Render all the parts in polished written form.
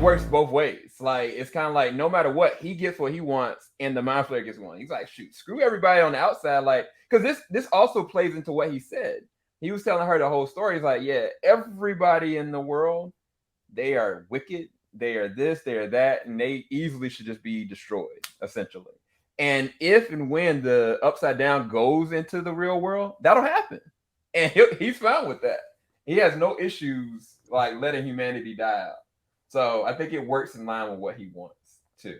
works both ways. Like it's kind of like no matter what, he gets what he wants, and the mind flayer gets one. He's like, shoot, screw everybody on the outside. Like, because this also plays into what he said. He was telling her the whole story. He's like, yeah, everybody in the world, they are wicked. They are this, they are that, and they easily should just be destroyed, essentially. And if and when the upside down goes into the real world, that'll happen. And he's fine with that. He has no issues like letting humanity die out. So I think it works in line with what he wants too.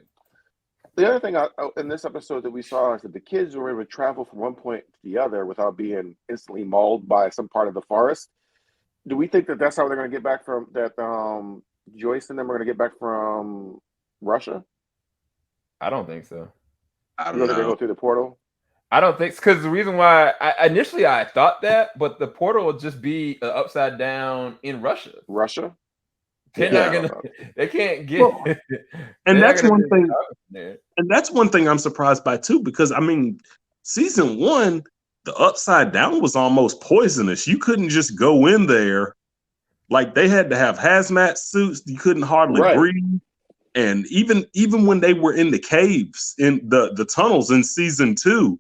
The other thing in this episode that we saw is that the kids were able to travel from one point to the other without being instantly mauled by some part of the forest. Do we think that that's how they're going to get back from that? Joyce and them are going to get back from Russia? I don't think so. I don't know. They're going to go through the portal? I don't think because the reason why initially I thought that, but the portal will just be upside down in Russia. Russia? They're not gonna. They can't get. Well, and that's one thing. And that's one thing I'm surprised by too, because I mean, season 1, the upside down was almost poisonous. You couldn't just go in there. Like they had to have hazmat suits. You couldn't hardly breathe. And even when they were in the caves, in the tunnels in season 2,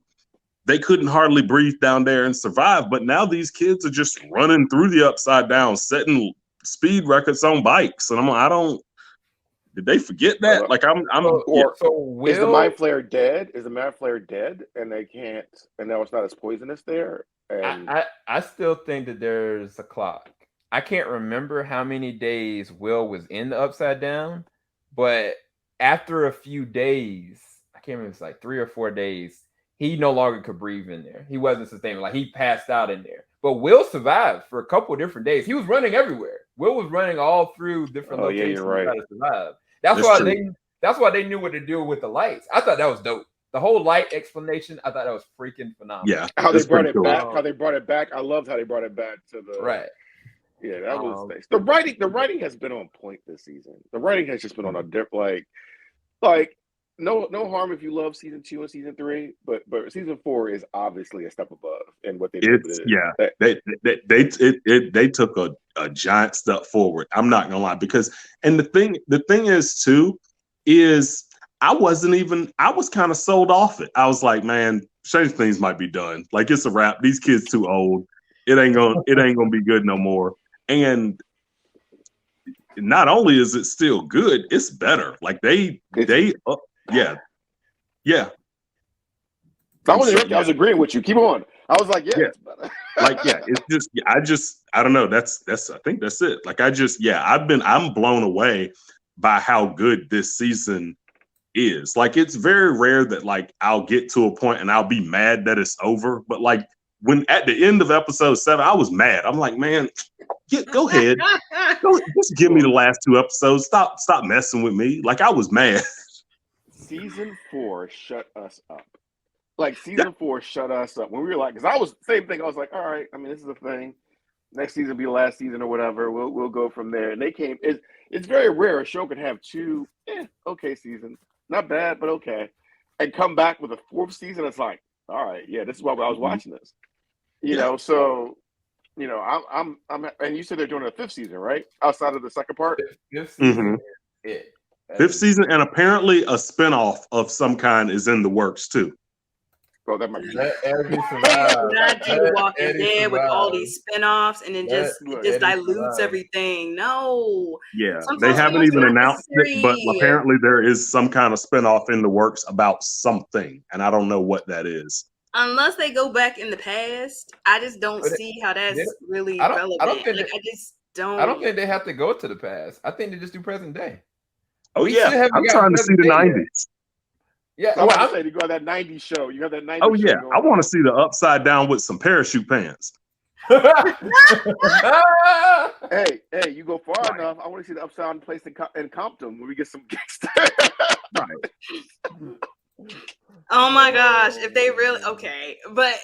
they couldn't hardly breathe down there and survive. But now these kids are just running through the upside down, setting speed records on bikes. And did they forget that? Like is the mind flayer dead? Is the mind flayer dead? And they can't, and now it's not as poisonous there? And I still think that there's a clock. I can't remember how many days Will was in the upside down, but after a few days, I can't remember, it's like 3 or 4 days, he no longer could breathe in there. He wasn't sustainable. Like he passed out in there. But Will survived for a couple of different days. He was running everywhere. Will was running all through different locations yeah, you're right. to survive. That's why they knew what to do with the lights. I thought that was dope. The whole light explanation, I thought that was freaking phenomenal. Yeah, how they brought it back. How they brought it back. I loved how they brought it back to the right. Yeah, that was nice. The writing has been on point this season. The writing has just been on a different like no harm if you love season 2 and season 3, but season 4 is obviously a step above in what they did. They took a giant step forward. I'm not gonna lie, because and the thing is too is I was kind of sold off it. I was like, man, Stranger Things might be done. Like it's a wrap. These kids too old. It ain't gonna be good no more. And not only is it still good, it's better. Like yeah. I was agreeing with you. Keep on. I was like, yeah. It's better. It's just I don't know. That's I think that's it. Like I'm blown away by how good this season is. Like it's very rare that like I'll get to a point and I'll be mad that it's over. But like when at the end of episode 7, I was mad. I'm like, man, go ahead. Just give me the last 2 episodes. Stop messing with me. Like I was mad. Season 4 shut us up. Like season 4 shut us up when we were like, because I was same thing. I was like, all right. I mean, this is a thing. Next season will be the last season or whatever. We'll go from there. And they came. It's very rare a show can have 2 okay seasons, not bad, but okay, and come back with a 4th season. It's like, all right, yeah, this is why I was watching this. You know, so you know, I'm and you said they're doing a 5th season, right? Outside of the second part. 5th season. Mm-hmm. 5th season, and apparently a spinoff of some kind is in the works too. Oh, that might be. Not do Walking Dead with all these spinoffs, and then it just dilutes everything. No. Yeah, they haven't even announced it, but apparently there is some kind of spinoff in the works about something, and I don't know what that is. Unless they go back in the past, I just don't see how that's really relevant. I don't think they have to go to the past. I think they just do present day. Oh yeah, I'm trying to see the 90s. Yeah, so I said you got that 90s show. You got that 90s. Oh yeah, I want to see the upside down with some parachute pants. Hey, you go far enough. I want to see the upside down place in Compton where we get some gangster. Oh my gosh, if they really but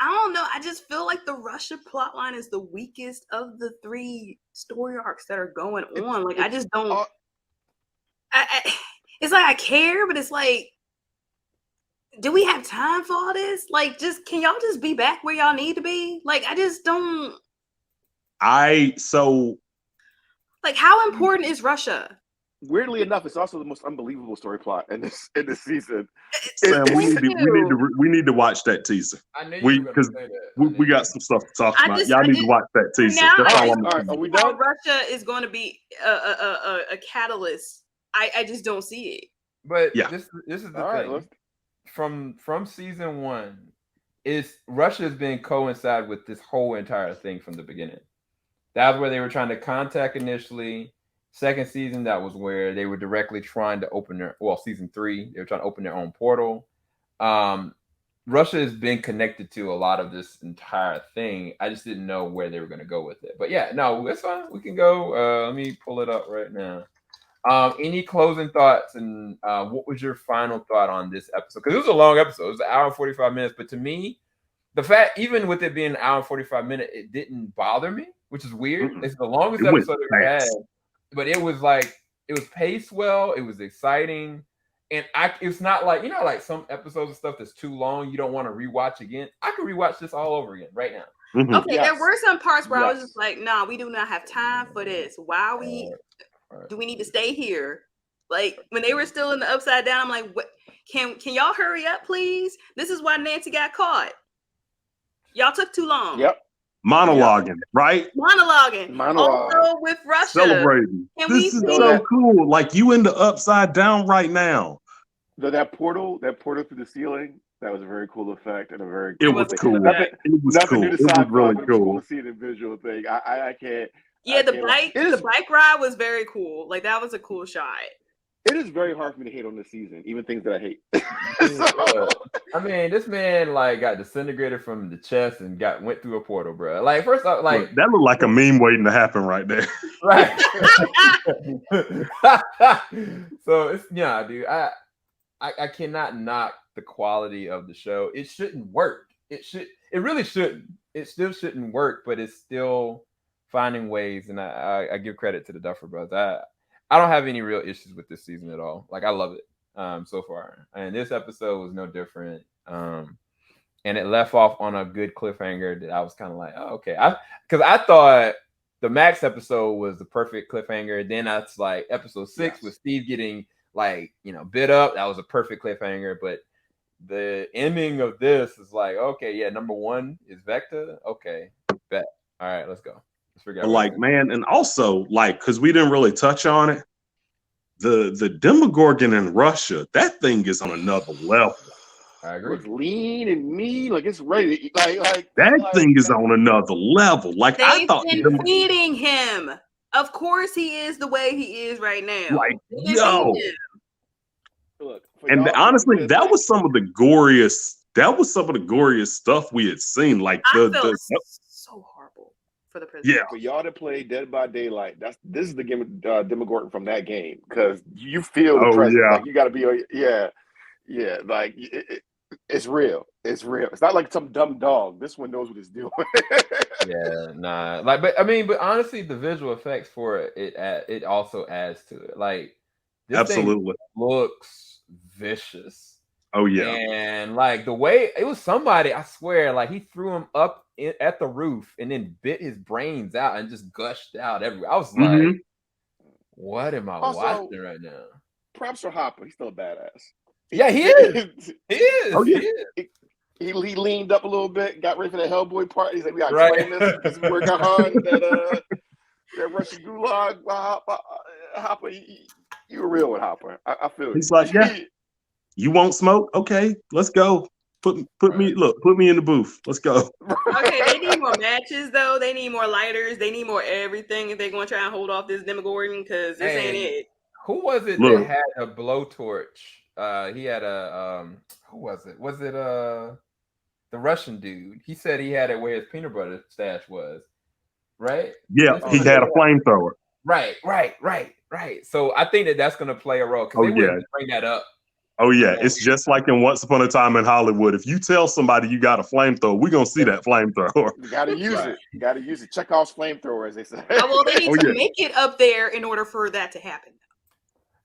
I don't know. I just feel like the Russia plotline is the weakest of the 3 story arcs that are going on. Like I just don't. It's like I care, but it's like, do we have time for all this? Like, can y'all just be back where y'all need to be? Like, I just don't. Like, how important is Russia? weirdly enough, it's also the most unbelievable story plot in this season. Sam, we need to watch that teaser. I knew you were going to say that. We got some stuff to talk about. Y'all need to watch that teaser. Now, That's all I'm saying. Are we done? Russia is going to be a catalyst. I just don't see it. But this is the all thing. Right, from season 1, Russia has been coincide with this whole entire thing from the beginning. That was where they were trying to contact initially. Second season, that was where they were directly trying to open season 3, they were trying to open their own portal. Russia has been connected to a lot of this entire thing. I just didn't know where they were going to go with it. But yeah, no, it's fine. We can go. Let me pull it up right now. Any closing thoughts, and what was your final thought on this episode? Because it was a long episode. It was an hour and 45 minutes. But to me, the fact, even with it being an hour and 45 minutes, it didn't bother me, which is weird. It's the longest episode we've had. But it was paced well. It was exciting. And it's not like, like some episodes of stuff that's too long, you don't want to rewatch again. I could rewatch this all over again right now. Mm-hmm. Okay, there were some parts where I was just like, nah, we do not have time for this. Why do we need to stay here? Like, when they were still in the Upside Down, I'm like, what? Can y'all hurry up, please? This is why Nancy got caught. Y'all took too long. Yep. Monologuing, right? Monologuing. Also with Russia. Celebrating. This is so cool. Like, you in the Upside Down right now. That portal through the ceiling, that was a very cool effect and a very cool. It was cool. It was really cool. To see the visual thing. I can't. Yeah, the bike ride was very cool. Like, that was a cool shot. It is very hard for me to hate on this season, even things that I hate. I mean, this man got disintegrated from the chest and went through a portal, bro. Like, first off, look, that looked like a meme waiting to happen right there. Right. So it's dude. I cannot knock the quality of the show. It shouldn't work. It really shouldn't. It still shouldn't work, but it's still finding ways, and I give credit to the Duffer Brothers. I don't have any real issues with this season at all. Like, I love it so far. And this episode was no different. And it left off on a good cliffhanger that I was kind of like, oh, okay. Because I thought the Max episode was the perfect cliffhanger. Then that's like episode 6 with Steve getting bit up. That was a perfect cliffhanger. But the ending of this is like, okay, yeah, number 1 is Vecta. Okay, bet. All right, let's go. Man, and also, because we didn't really touch on it, the Demogorgon in Russia, that thing is on another level. I agree. It's lean and mean, like it's ready to eat. That thing is on another level. Like, I thought they've been feeding him. Of course, he is the way he is right now. Like, yo. Look, and honestly, that was some of the goriest. That was some of the goriest stuff we had seen. Like, I felt so horrible for the prison. Yeah, for y'all to play Dead by Daylight, this is the game of Demogorgon from that game, because you feel the presence. Yeah. Like, you got to be like it's real. It's real. It's not like some dumb dog. This one knows what it's doing. Yeah, nah. But honestly, the visual effects for it also adds to it. Like, this absolutely thing looks vicious. Oh yeah, and like the way it was, somebody, I swear, like he threw him up at the roof and then bit his brains out and just gushed out everywhere. I was like, what am I watching right now? Props for Hopper. He's still a badass. Yeah, he is. He is. Oh, yeah. He leaned up a little bit, got ready for the Hellboy part. He's like, we got to train this because we're working hard. That Russian gulag. Hopper, you were real with Hopper. I feel he's like, yeah. You won't smoke? Okay, let's go. Put me in the booth. Let's go. Okay, they need more matches though. They need more lighters. They need more everything if they're going to try and hold off this Demogorgon, because this ain't it. Who was it that had a blowtorch? He had a who was it? Was it the Russian dude? He said he had it where his peanut butter stash was. Right? Yeah, he had a flamethrower. Right. So I think that's going to play a role, because they wouldn't bring that up. Oh yeah, it's just like in Once Upon a Time in Hollywood. If you tell somebody you got a flamethrower, we're gonna see that flamethrower. You gotta use it. You gotta use it. Chekhov's flamethrower, as they say. Well, they need to make it up there in order for that to happen.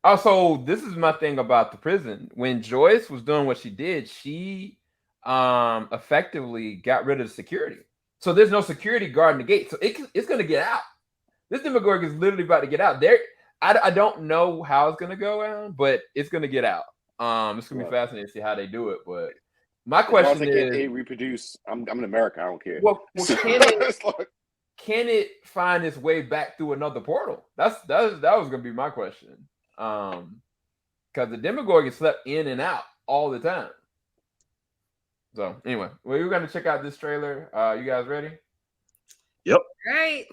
Also, this is my thing about the prison. When Joyce was doing what she did, she effectively got rid of the security. So there's no security guarding the gate. So it's gonna get out. This Demogorgon is literally about to get out. I don't know how it's gonna go down, but it's gonna get out. It's gonna be fascinating to see how they do it. But my question is, A reproduce. I'm in America. I don't care. well can it find its way back through another portal? That was gonna be my question. Because the Demogorgon slept in and out all the time. So anyway, we're gonna check out this trailer. You guys ready? Yep. Right.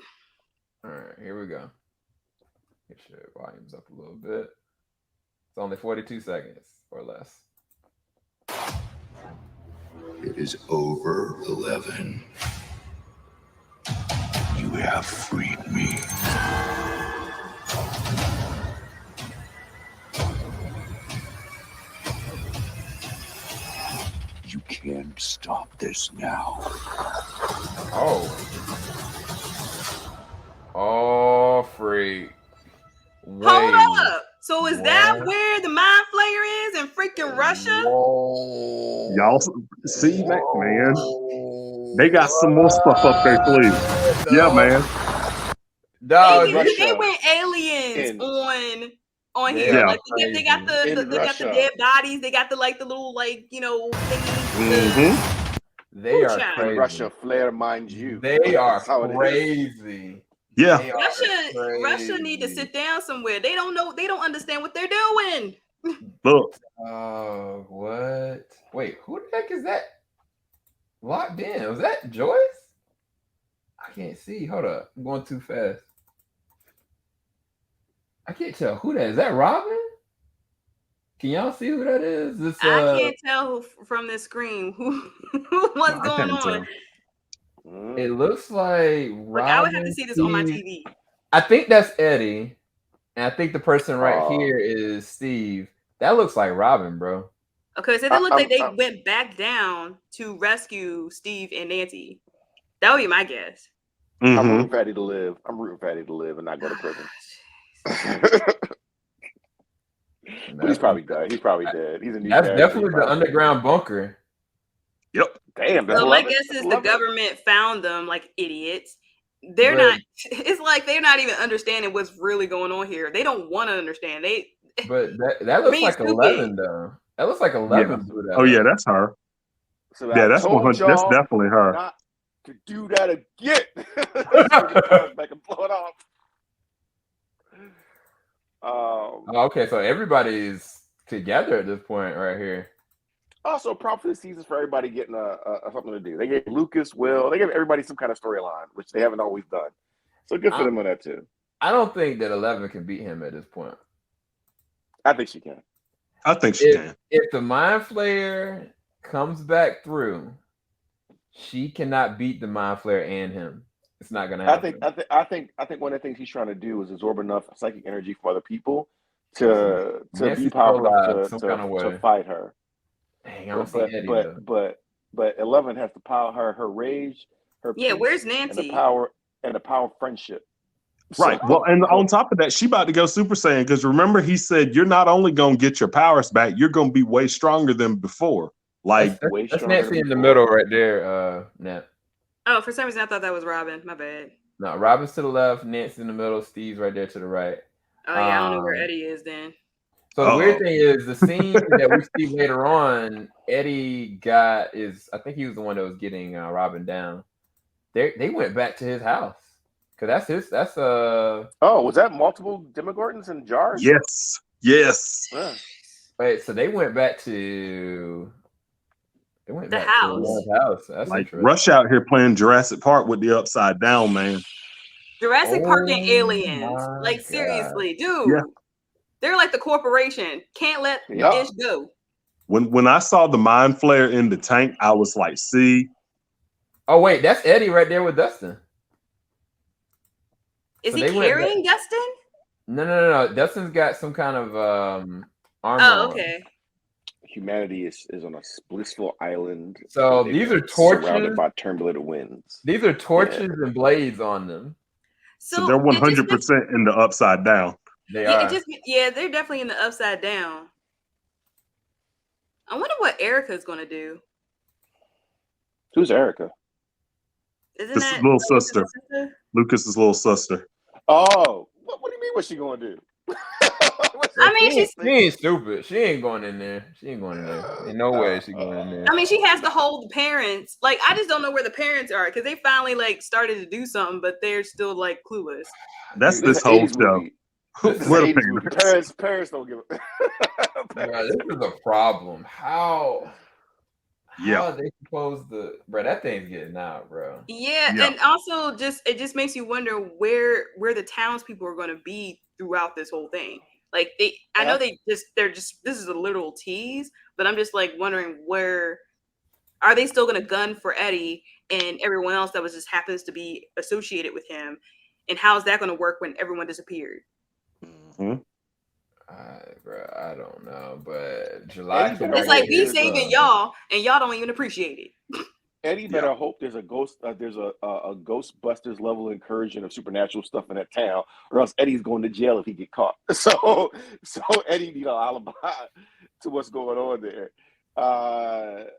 All right, here we go. Make sure the volume's up a little bit. It's only 42 seconds or less. It is over, 11. You have freed me. You can't stop this now. Oh, freak. Hold up. So is that where the Mind Flayer is in freaking Russia? Whoa. Y'all see that, man? They got some more stuff up their sleeve. Yeah, man. They went aliens on here. Yeah. Like they got the dead bodies. They got the little thingies. They are crazy. In Russia, flare, mind you. They are crazy. Yeah. Russia need to sit down somewhere. They don't know. They don't understand what they're doing. Look. Oh, what? Wait, who the heck is that? Locked in? Was that Joyce? I can't see. Hold up. I'm going too fast. I can't tell who that is. Is that Robin? Can y'all see who that is? I can't tell from this screen what's going on. It looks like Robin. I would have to see this on my TV. I think that's Eddie. And I think the person right here is Steve. That looks like Robin, bro. Okay, so they look like they went back down to rescue Steve and Nancy. That would be my guess. Mm-hmm. I'm rooting for Eddie to live. I'm rooting for Eddie to live and not go to prison. But he's probably dead. He's probably dead. He's a new. That's definitely the underground bunker. Yep. Damn. So my guess is the government found them like idiots. They're not. It's like they're not even understanding what's really going on here. They don't want to understand. But that looks like 11 though. That looks like 11. Yeah. Oh yeah, that's her. So yeah, that's 100. That's definitely her. Not to do that again. Back and blow it off. Okay, so everybody's together at this point right here. Also, prop for the seasons for everybody getting something to do. They gave Lucas, Will, they gave everybody some kind of storyline, which they haven't always done. So good for them on that too. I don't think that 11 can beat him at this point. I think she can. I think she can. If the Mind Flayer comes back through, she cannot beat the Mind Flayer and him. It's not gonna happen. I think one of the things he's trying to do is absorb enough psychic energy for other people to be powerful to fight her. Dang, I don't see Eddie, but 11 has the power, her rage, her peace, where's Nancy? And the power of friendship. Right. Well, and on top of that, she about to go Super Saiyan because remember he said you're not only gonna get your powers back, you're gonna be way stronger than before. Like that's Nancy in the middle right there, Nat. Oh, for some reason I thought that was Robin. My bad. No, Robin's to the left, Nancy in the middle, Steve's right there to the right. Oh yeah, I don't know where Eddie is then. So the weird thing is the scene that we see later on, Eddie I think he was the one that was getting Robin down. They went back to his house. Cause was that multiple Demogorgons in jars? Yes. Yeah. Wait, so they went back to the house. That's like Rush out here playing Jurassic Park with the upside down, man. Jurassic Park and aliens. Like seriously, dude. Yeah. They're like the corporation. Can't let ish go. When I saw the Mind Flayer in the tank, I was like, see. Oh wait, that's Eddie right there with Dustin. Is he carrying Dustin? No. Dustin's got some kind of armor. Oh, okay. Humanity is on a blissful island. So these are torches surrounded by turbulent winds. These are torches and blades on them. So they're 100% in the upside down. They are. They're definitely in the upside down. I wonder what Erica's going to do. Who's Erica? Isn't that little sister? Lucas's little sister. Oh, what do you mean? What's she going to do? I mean, she ain't stupid. She ain't going in there. She ain't going in there. In no way she going in there. I mean, she has to hold the parents. Like, I just don't know where the parents are because they finally like started to do something, but they're still like clueless. That's Dude, this whole show. This is Where an the 80s movie. Parents don't give a Bro, this is a problem. How Yeah. are they supposed to, bro? That thing's getting out, bro. Yeah, Yeah. and also it just makes you wonder where the townspeople are going to be throughout this whole thing. Like I know they're just this is a literal tease, but I'm just like wondering where are they still going to gun for Eddie and everyone else that was just happens to be associated with him, and how is that going to work when everyone disappeared? Mm-hmm. Bro, I don't know, but July. It's like we saving y'all, and y'all don't even appreciate it. Eddie better hope there's a ghost. There's a Ghostbusters level incursion of supernatural stuff in that town, or else Eddie's going to jail if he get caught. So Eddie need an alibi to what's going on there. That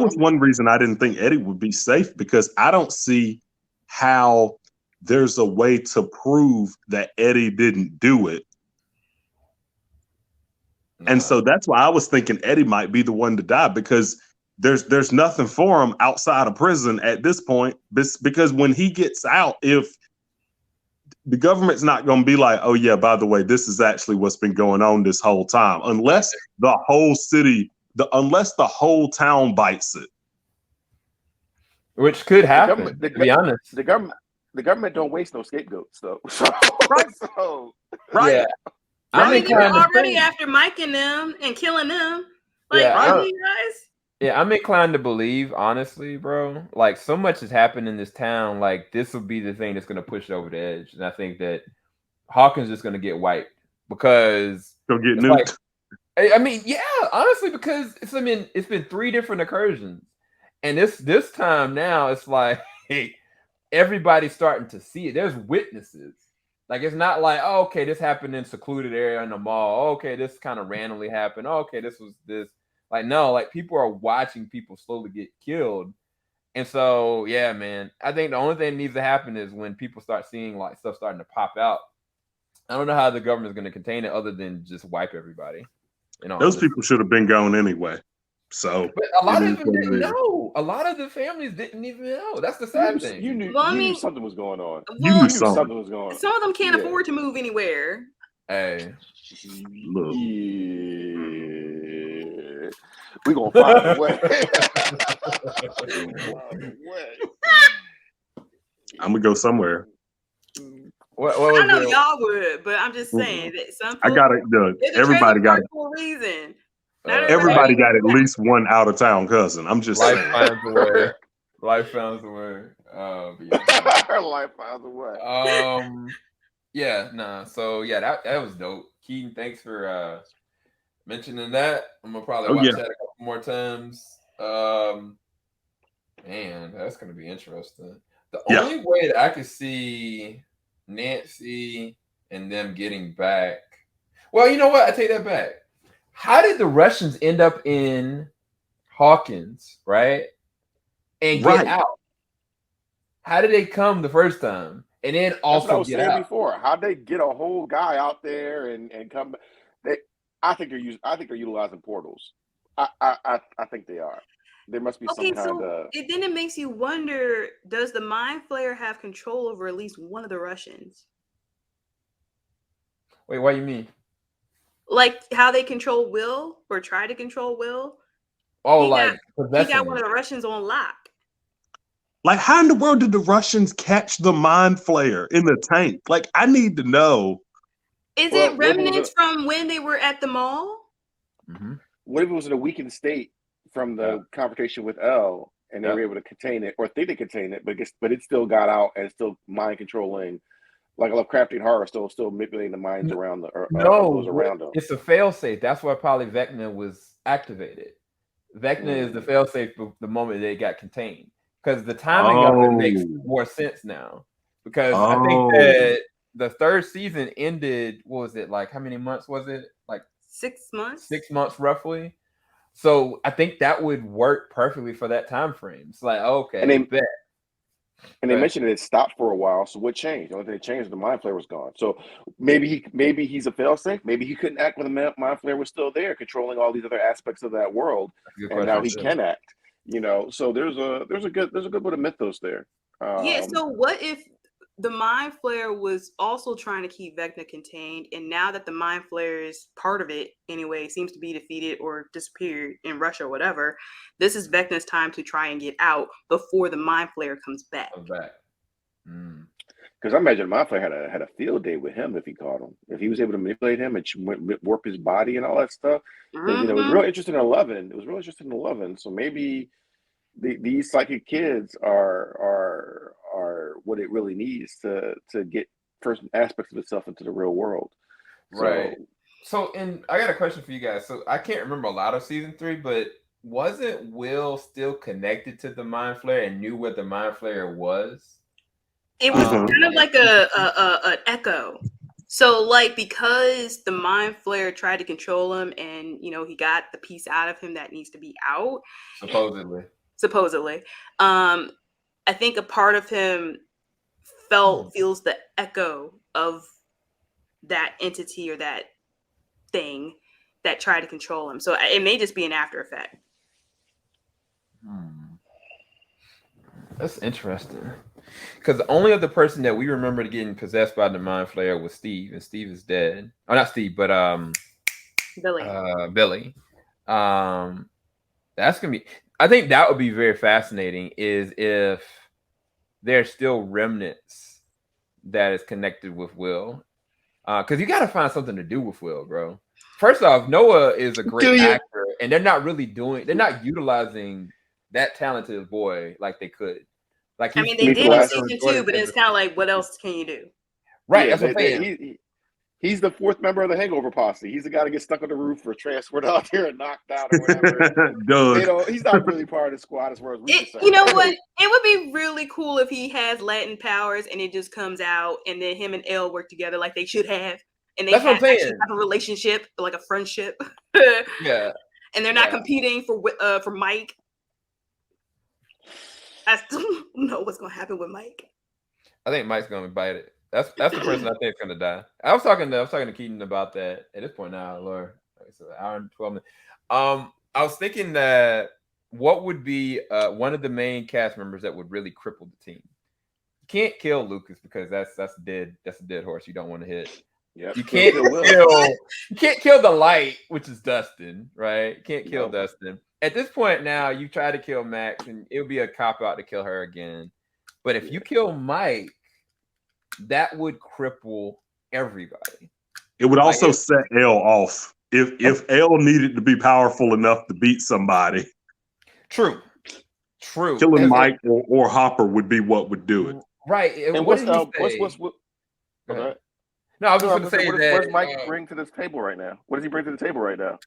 was one reason I didn't think Eddie would be safe, because I don't see how there's a way to prove that Eddie didn't do it. And so that's why I was thinking Eddie might be the one to die, because there's nothing for him outside of prison at this point. Because when he gets out, if the government's not going to be like, oh yeah, by the way, this is actually what's been going on this whole time, unless the whole city, unless the whole town bites it, which could happen. To be honest, the government don't waste no scapegoats though. Right. Yeah. I mean, they were already after Mike and them and killing them. Like, you guys. Yeah, I'm inclined to believe, honestly, bro. Like, so much has happened in this town. Like, this will be the thing that's going to push it over the edge. And I think that Hawkins is going to get wiped because he'll get nuked. Like, I mean, yeah, honestly, because it's been 3 different incursions, and this time now it's like, hey, everybody's starting to see it. There's witnesses. Like, it's not like, oh, okay, this happened in secluded area in the mall. Oh, okay, this kind of randomly happened. Oh, okay, this was this. Like, no, like, people are watching people slowly get killed. And so, yeah, man, I think the only thing that needs to happen is when people start seeing, like, stuff starting to pop out. I don't know how the government is going to contain it other than just wipe everybody. Those people should have been gone anyway. So, but a lot of them didn't know. A lot of the families didn't even know. That's the sad thing. You knew something was going on. You knew something was going on. Some of them can't afford to move anywhere. Hey, look. Yeah. We're going to find a way. I'm going to go somewhere. What I know y'all would, but I'm just saying that some people, I got it. Everybody got it. For a reason. Everybody got at least one out of town cousin. I'm just saying. Finds a way. Life finds a way. Life finds a way. Yeah, nah. So yeah, that was dope. Keaton, thanks for mentioning that. I'm gonna probably watch that a couple more times. Man, that's gonna be interesting. The only way that I could see Nancy and them getting back. Well, you know what? I take that back. How did the Russians end up in Hawkins, right? And get out? How did they come the first time? And then also that's what I was get saying out? Before. How'd they get a whole guy out there and come? I think they're utilizing portals. I think they are. There must be some kind of. Then it makes you wonder: does the Mind Flayer have control over at least one of the Russians? Wait, what do you mean? Like how they control Will or try to control Will? Oh, he got one of the Russians on lock. Like, how in the world did the Russians catch the Mind Flayer in the tank? Like, I need to know. Is it remnants from when they were at the mall? Mm-hmm. What if it was in a weakened state from the confrontation with L, and they were able to contain it, or think they contained it, but it still got out and still mind controlling, like a Lovecraftian horror, still manipulating the minds around those around them. It's a failsafe. That's why probably Vecna was activated. Vecna is the failsafe the moment they got contained, because the timing of it makes more sense now. Because I think that the 3rd season ended. What was it like? How many months was it? Like 6 months. 6 months roughly. So I think that would work perfectly for that time frame. It's like, okay, and And they mentioned it stopped for a while. So what changed? The only thing that changed, the mind flare was gone. So maybe he's a failsafe. Maybe he couldn't act when the mind flare was still there, controlling all these other aspects of that world, and now he can act. So there's a good bit of mythos there. So what if the mind flare was also trying to keep Vecna contained, and now that the mind flare is part of it anyway, seems to be defeated or disappeared in Russia or whatever, this is Vecna's time to try and get out before the mind flare comes back. Because I imagine mind flare had a field day with him if he caught him, if he was able to manipulate him and warp his body and all that stuff. Because it was real interesting in 11. It was real interesting in 11. So maybe these psychic kids are what it really needs to get certain aspects of itself into the real world. Right. So, and I got a question for you guys. So I can't remember a lot of season 3, but wasn't Will still connected to the mind flare and knew what the mind flare was? It was kind of like an echo. So, like, because the mind flare tried to control him, and he got the piece out of him that needs to be out. Supposedly, I think a part of him feels the echo of that entity or that thing that tried to control him. So it may just be an after effect. That's interesting. Because the only other person that we remember getting possessed by the mind flare was Steve, and Steve is dead. Oh, not Steve, but Billy. Billy. That's gonna be. I think that would be very fascinating. Is if there's still remnants that is connected with Will, because you got to find something to do with Will, bro. First off, Noah is a great actor, and they're not utilizing that talented boy like they could. Like, they did in season 2, but it's kind of like, what else can you do? Right, that's what I'm saying. He's the 4th member of the Hangover posse. He's the guy that gets stuck on the roof or transferred out there and knocked out or whatever. He's not really part of the squad as far as we concerned. You know what? It would be really cool if he has Latin powers and it just comes out, and then him and Elle work together like they should have, and they have a relationship, like a friendship. Yeah, and they're not competing for Mike. I still don't know what's gonna happen with Mike. I think Mike's gonna bite it. That's the person I think is gonna die. I was talking to Keaton about that at this point now, Lord. It's an hour and 12 minutes. I was thinking that what would be one of the main cast members that would really cripple the team. You can't kill Lucas because that's a dead horse you don't want to hit. Yep. You can't kill the light, which is Dustin, right? You can't kill Dustin. At this point now, you try to kill Max, and it would be a cop out to kill her again. But if you kill Mike, that would cripple everybody. It would also set Elle off if Elle needed to be powerful enough to beat somebody. True. Killing Mike or Hopper would be what would do it. Right. And what did he what's okay. No, I was just going to say that. What does Mike bring to this table right now? What does he bring to the table right now?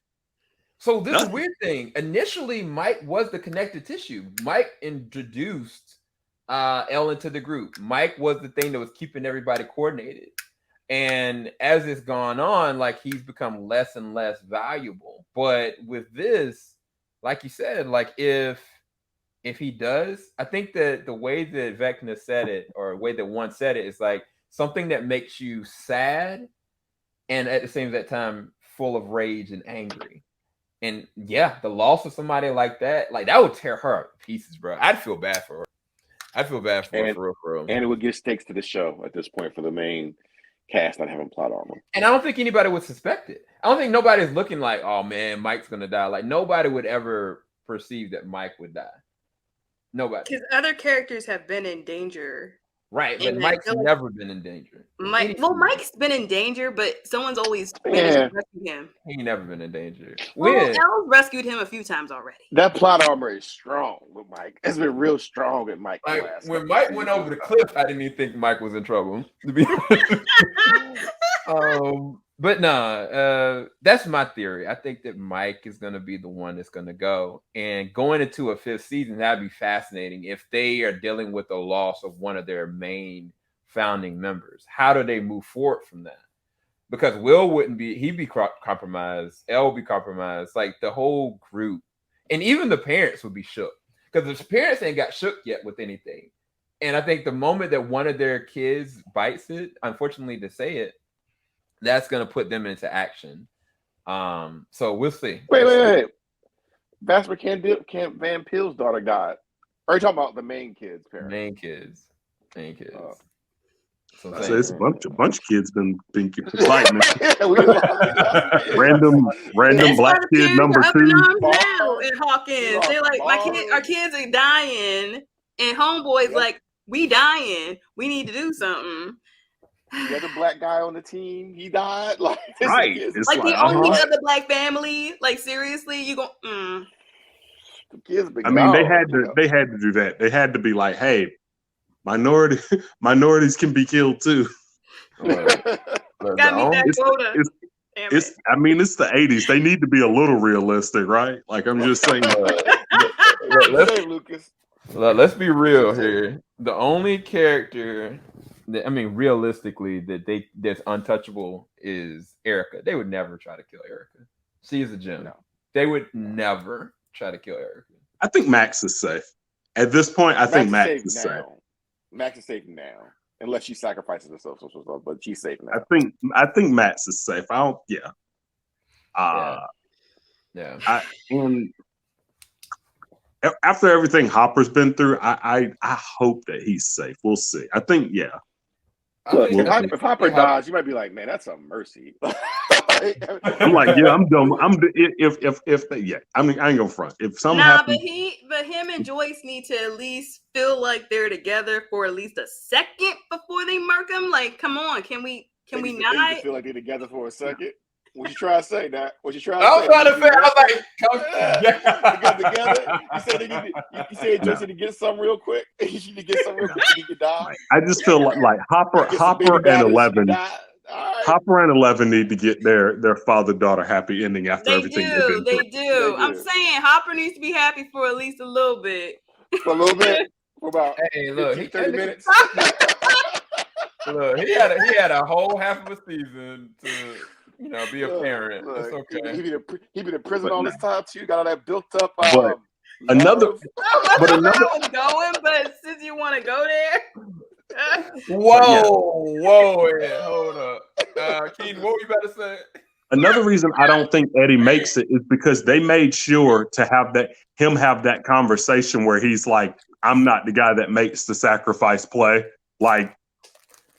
So this is a weird thing. Initially, Mike was the connective tissue. Mike introduced Elle into the group. Mike was the thing that was keeping everybody coordinated. And as it's gone on, like, he's become less and less valuable. But with this, like you said, like if he does, I think that the way that Vecna said it, or the way that one said it, is like something that makes you sad and at the same time full of rage and angry. And yeah, the loss of somebody like that would tear her to pieces, bro. I'd feel bad for her. For real. And it would give stakes to the show at this point for the main cast not having plot armor. And I don't think anybody would suspect it. I don't think nobody's looking like, oh man, Mike's gonna die. Like, nobody would ever perceive that Mike would die. Nobody. Because other characters have been in danger. Right, but Mike's never been in danger. Mike's been in danger, but someone's always managed to rescue him. He ain't never been in danger. Elle rescued him a few times already. That plot armor is strong with Mike. It's been real strong with Mike. Like, when Mike went over the cliff, I didn't even think Mike was in trouble, to be honest. But that's my theory. I think that Mike is going to be the one that's going to go. And going into a 5th season, that'd be fascinating if they are dealing with the loss of one of their main founding members. How do they move forward from that? Because Will he'd be compromised. Elle would be compromised. Like, the whole group. And even the parents would be shook. Because the parents ain't got shook yet with anything. And I think the moment that one of their kids bites it, unfortunately to say it, that's going to put them into action. So we'll see. Wait. Vasper Candid Van Peel's daughter died. Are you talking about the main kids' parents? Main kids. So it's a bunch of kids been fighting. Random black kid number 2. Now in Hawkins, they're like, our kids are dying, and homeboy's like, we dying. We need to do something. The other black guy on the team, he died. Like, right. It's like the only other black family. Like, seriously, you go. I mean, they had to do that. They had to be like, hey, minorities can be killed too. Got me that quota. It's the 80s. They need to be a little realistic, right? Like, I'm just saying. Let's be real here. The only character that, I mean, realistically, that's untouchable is Erica. They would never try to kill Erica. She is a gem. No. They would never try to kill Erica. I think Max is safe. At this point, I think Max is safe. Max is safe now. Unless she sacrifices herself, but she's safe now. I think Max is safe. And after everything Hopper's been through, I hope that he's safe. We'll see. I think, Look, if Hopper dies, you might be like, man, that's a mercy. I'm like, yeah, I'm dumb. I mean, I ain't gonna front. If something happens, but him and Joyce need to at least feel like they're together for at least a second before they murk him. Like, come on, can we not feel like they're together for a second? What you trying to say, that? What you trying to say? I was trying to say, I was like, together. You said Joyce to get some real quick. You should get some real quick. You could die. I just feel like Hopper and 11. Hopper and 11 need to get their father-daughter happy ending after everything they do. I'm saying Hopper needs to be happy for at least a little bit. For a little bit? For about 30 minutes? Look, he had a whole half of a season to be a parent. It's okay. He been in prison all this time too. Got all that built up. Another. But since you want to go there. Whoa! Yeah, hold up, Keaton. What were you about to say? Another reason I don't think Eddie makes it is because they made sure to have that conversation where he's like, "I'm not the guy that makes the sacrifice play." Like,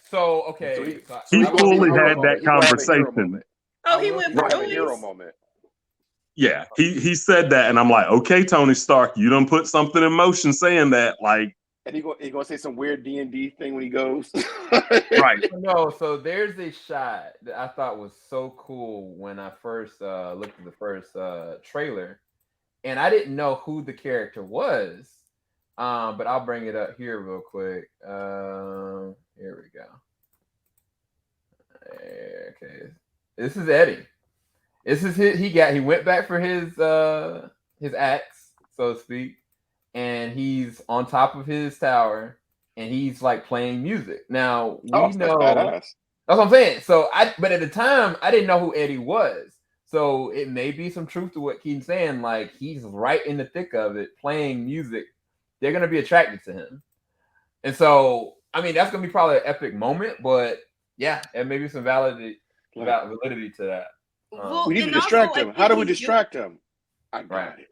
so okay, he fully had that conversation. Oh, he went for a hero moment. Yeah, he said that, and I'm like, okay, Tony Stark, you done put something in motion saying that, like. And he gonna say some weird D&D thing when he goes. Right. No, so there's a shot that I thought was so cool when I first looked at the first trailer, and I didn't know who the character was. But I'll bring it up here real quick. Here we go. Okay, this is Eddie. This is he went back for his axe, so to speak. And he's on top of his tower, and he's like playing music. Now we know that's what I'm saying. But at the time, I didn't know who Eddie was. So it may be some truth to what Keaton's saying. Like, he's right in the thick of it, playing music. They're gonna be attracted to him, and so I mean that's gonna be probably an epic moment. But yeah, and maybe some validity to that. We need to distract him. How do we distract him? I got it.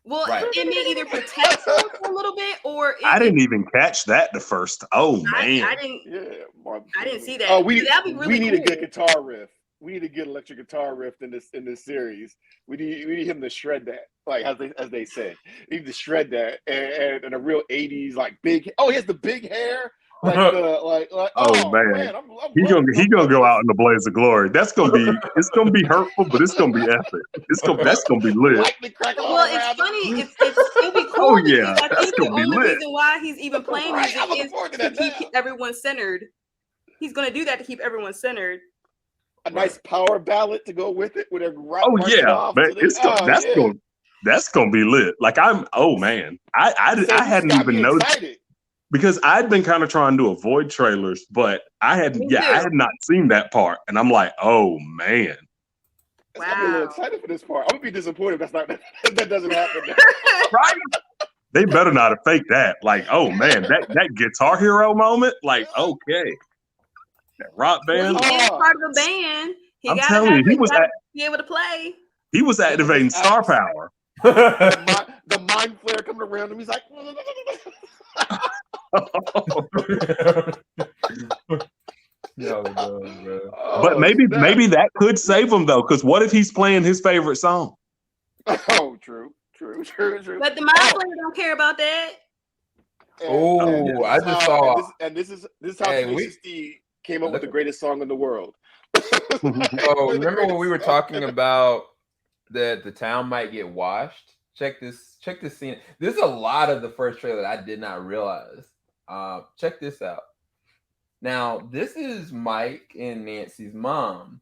Well, it may either protect him a little bit, or I didn't even catch that the first. Oh man, I didn't see that. Oh, we need cool. a good guitar riff. We need a good electric guitar riff in this series. We need him to shred that, like as they say. We need to shred that and a real 80s like big. Oh, he has the big hair. Like oh man, he gonna go out in the blaze of glory. It's gonna be hurtful, but it's gonna be epic. That's gonna be lit. Well, it's funny. It'll be cool. Oh yeah, I think the only reason why he's even playing music is to keep everyone centered. He's gonna do that to keep everyone centered. A nice power ballad to go with it. With a rock. Oh yeah, man, that's gonna be lit. Like I hadn't even noticed. Because I'd been kind of trying to avoid trailers, but I had not seen that part, and I'm like, oh man! I'm a little excited for this part. I'm gonna be disappointed if that doesn't happen. Right? They better not have faked that. Like, oh man, that Guitar Hero moment. Like, okay, that rock Well, band. he is part of a band. He I'm gotta telling you, be able to play. he was activating star power. The mind flare coming around him. He's like, but maybe that could save him though, because what if he's playing his favorite song? Oh, true. But the mind flayer don't care about that. I just saw. This is how Tenacious D came up with the greatest song in the world. Oh, remember when we were talking about that the town might get washed? Check this scene. There's a lot of the first trailer that I did not realize. Check this out. Now, this is Mike and Nancy's mom,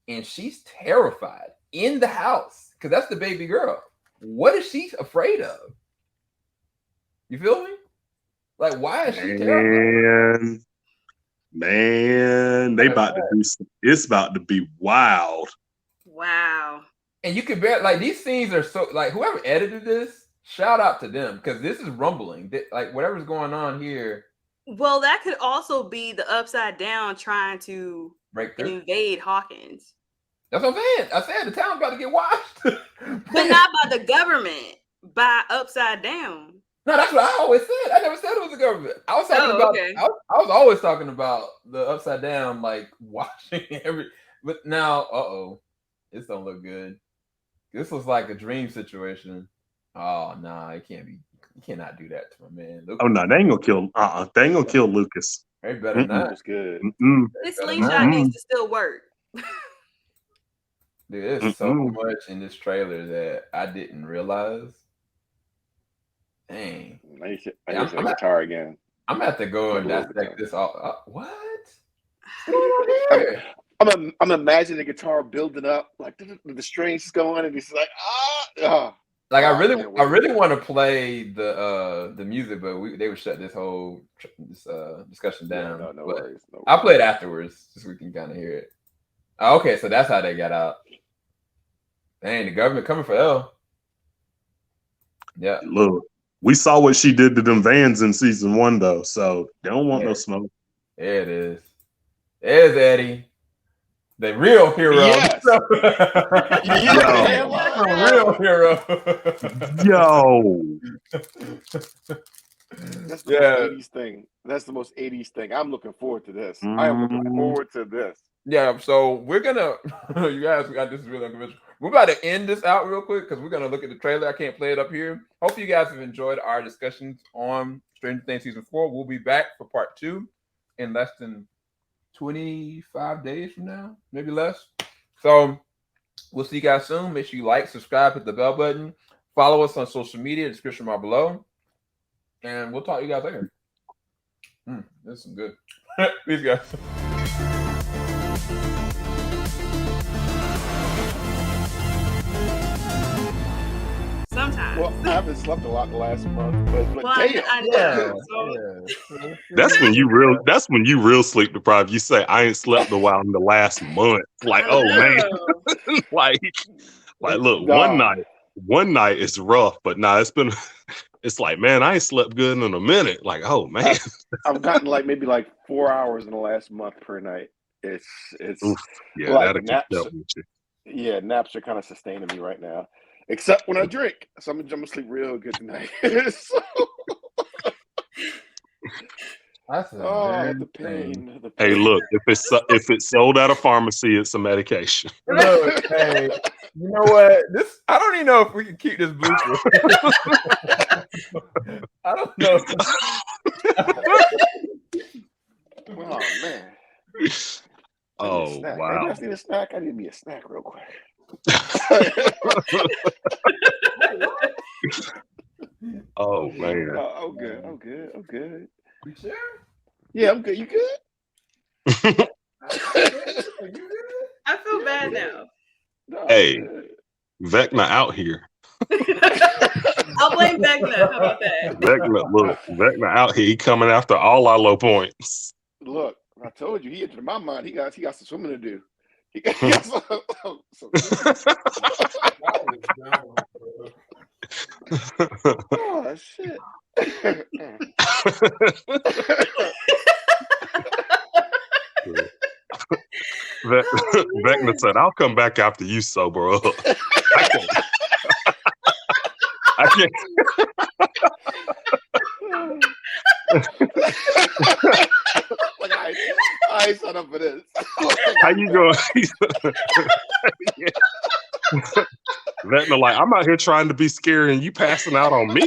and she's terrified in the house because that's the baby girl. What is she afraid of? You feel me? Like, why is she terrified? Man, they about to do some, it's about to be wild. Wow. And you could bear like these scenes are so like whoever edited this, shout out to them because this is rumbling. Like whatever's going on here. Well, that could also be the Upside Down trying to invade Hawkins. That's what I'm saying. I said the town's about to get washed. But not by the government, by Upside Down. No, that's what I always said. I never said it was the government. I was talking about. Okay. I was always talking about the Upside Down, like watching every. But now, this don't look good. This was like a dream situation. Oh nah, it can't be. You cannot do that to my man. Lucas. Oh no, they ain't gonna kill. They ain't gonna kill Lucas. They better not. It's good. This slingshot needs to still work. Dude, there's so much in this trailer that I didn't realize. Dang. I used to guitar again. I'm gonna have to go and dissect this all. What? I'm imagining the guitar building up, like the strings going, and he's like, Like I really want to play the music, but they would shut this whole discussion down. No worries. I'll play it afterwards, just so we can kind of hear it. Oh, okay, so that's how they got out. Dang, the government coming for L. Yeah. Look, we saw what she did to them vans in season 1, though, so they don't want no smoke. There it is. There's Eddie. The real hero. Yes. The real hero. Yo. That's the most 80s thing. That's the most 80s thing. I'm looking forward to this. I am looking forward to this. Yeah, so we're gonna you guys got this is really unconventional. We're about to end this out real quick because we're gonna look at the trailer. I can't play it up here. Hope you guys have enjoyed our discussions on Stranger Things season 4. We'll be back for part 2 in less than 25 days from now, maybe less. So we'll see you guys soon. Make sure you like, subscribe, hit the bell button, follow us on social media, description bar below, and we'll talk to you guys later. This is good. Peace, guys. Sometimes. Well, I haven't slept a lot the last month, but Well, I know. That's when you real sleep deprived. You say I ain't slept a while in the last month. Like, oh man. like look, one night is rough, but it's like, man, I ain't slept good in a minute. Like, oh man. I've gotten maybe 4 hours in the last month per night. It's Oof, yeah, like naps. With you. Yeah, naps are kind of sustaining me right now. Except when I drink. So I'm gonna sleep real good tonight. That's the pain. Hey, look, if it's sold at a pharmacy, it's a medication. Look, hey, you know what? I don't even know if we can keep this blooper. I don't know. Oh man. Oh wow. Maybe I need a snack. I need me a snack real quick. Oh man. I'm good. You sure? Yeah, I'm good. You good? I feel bad now. No, hey, Vecna out here. I'll blame Vecna. How about that? Vecna out here. He coming after all our low points. Look, I told you, he entered my mind. He got some swimming to do. He got some Oh shit. Vecna said, "I'll come back after you sober up." I can't. Like, I ain't signed up for this. How you going? Vecna, like, I'm out here trying to be scary and you passing out on me?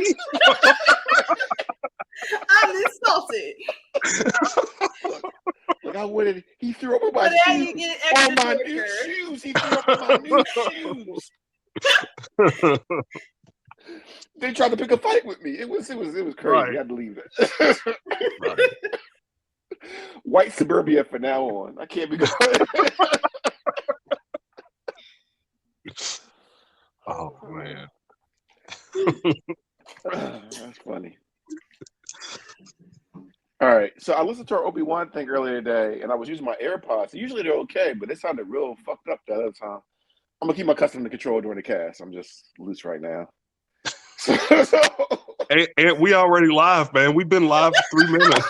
I'm insulted. Like, I wanted, he threw up on my But now shoes. you get extra My new torture. shoes. He threw up on my new shoes. They tried to pick a fight with me. It was crazy. Right. I had to leave it. Right. White suburbia from now on. I can't be going. Oh man. That's funny. All right. So I listened to our Obi-Wan thing earlier today, and I was using my AirPods. Usually they're okay, but they sounded real fucked up the other time. I'm gonna keep my custom control during the cast. I'm just loose right now. And we already live, man. We've been live for 3 minutes.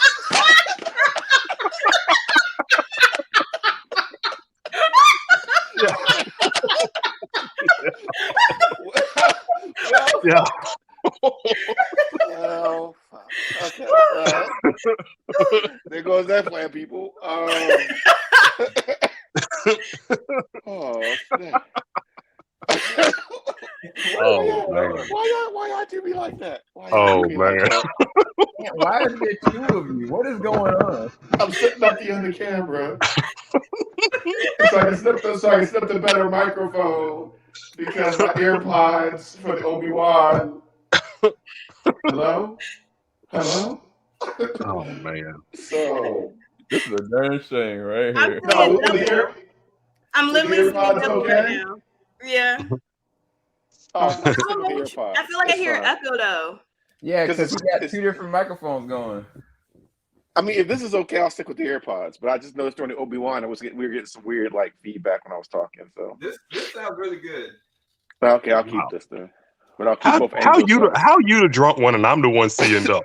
Yeah. Well, okay. There goes that plan, people. Oh, shit. Why y'all do me like that? Oh man. Why is there two of you? What is going on? I'm sitting up the other camera. so I can snip the better microphone because my AirPods for the Obi-Wan. Hello? Oh man. So This is a darn shame right I'm here. saying I'm literally the AirPods sitting up okay? right now. Yeah. I feel like I hear an echo though. Yeah, because we got it's- two different microphones going. I mean, if this is okay, I'll stick with the AirPods. But I just noticed during the Obi-Wan, we were getting some weird like feedback when I was talking. So This sounds really good. okay, I'll keep this then. But I'll keep both How angles. how you the drunk one and I'm the one seeing double?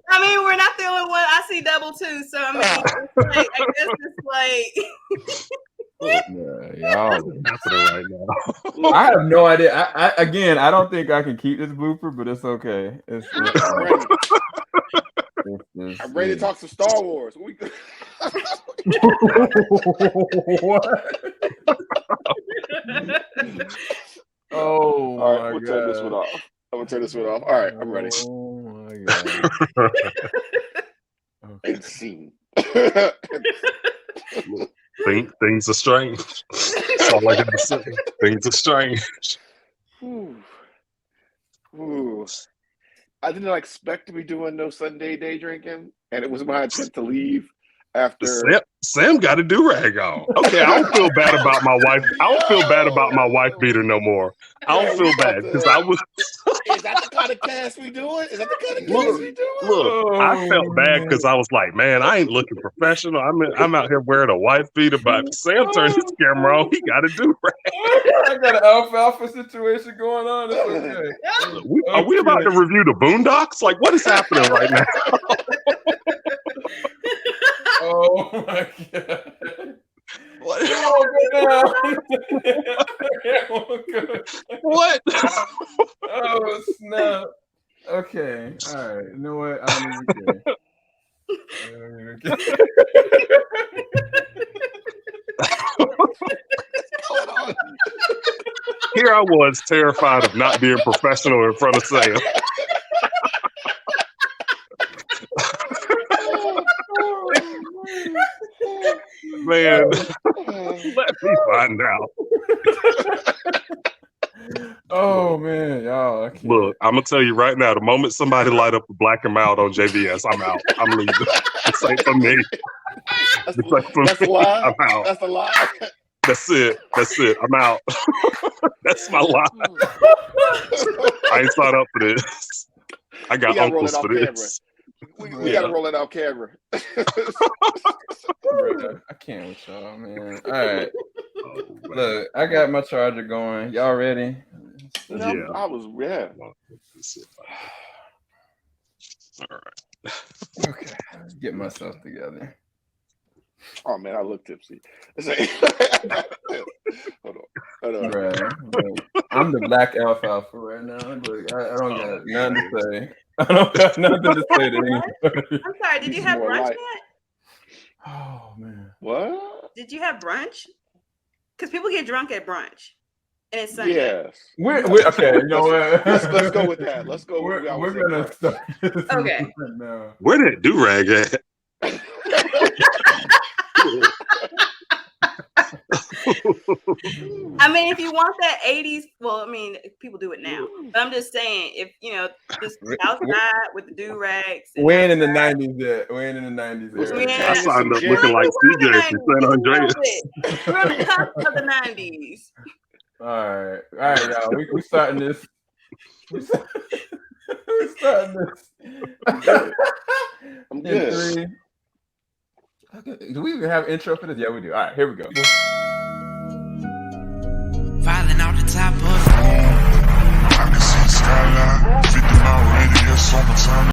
I mean, we're not the only one. I see double too. So I mean, it's like, I guess it's like. Yeah, y'all. Right now. I have no idea. I don't think I can keep this blooper, but it's okay. I'm ready to talk some Star Wars. What? Oh, all right, my we'll God. turn this one off. I'm gonna turn this one off. All right, I'm ready. Oh my God. And scene. Things are strange. That's all I gotta say. Things are strange. Ooh. I didn't expect to be doing no Sunday day drinking, and it was my intent to leave after. Sam got a do-rag on. Okay, I don't feel bad about my wife. I don't feel bad about my wife beater no more. I don't feel bad because I was. Is that the kind of cast we doing? Is that the kind of cast we doing? Look, I felt bad because I was like, man, I ain't looking professional. I'm out here wearing a wife beater, but Sam turned his camera on. He got a do-rag. I got an alfalfa situation going on. It's okay. Are we about to review the Boondocks? Like, what is happening right now? Oh my God. What? What? Oh snap. Okay. All right. You know what? I don't even care. Here I was, terrified of not being professional in front of Sam. Man, let me find out. Oh man, y'all. I can't. Look, I'm gonna tell you right now. The moment somebody light up a black and mild on JVS, I'm out. I'm leaving. This ain't for me. That's a lie. I'm out. That's a lie. That's it. I'm out. That's my lie. I ain't signed up for this. I got uncles for this. We gotta roll it out camera. I can't with y'all, man. All right. Look, I got my charger going. Y'all ready? Yeah. I was All right. Okay, let's get myself together. Oh man, I look tipsy. Hold on. Right. I'm the black alfalfa right now. Look, I don't got nothing to say. I don't got nothing to say to anybody. I'm sorry. Did you have brunch yet? Oh man. What? Did you have brunch? Because people get drunk at brunch, and it's Sunday. Yes. We're okay. You know what? Let's go with that. Let's go. We're gonna start. Okay. No. Where that do-rag at? I mean, if you want that 80s, well, I mean, people do it now. But I'm just saying, if you know, just outside with the do-rags. We ain't in the 90s yet. We ain't in the 90s. Yeah. I signed up looking like CJ from San Andreas. We're on the cusp of the 90s. All right, y'all. We starting this. We starting this. I'm good. Okay. Do we even have an intro for this? Yeah, we do. All right, here we go. Falling out the top of I can see skyline, 50 mile radius on my time.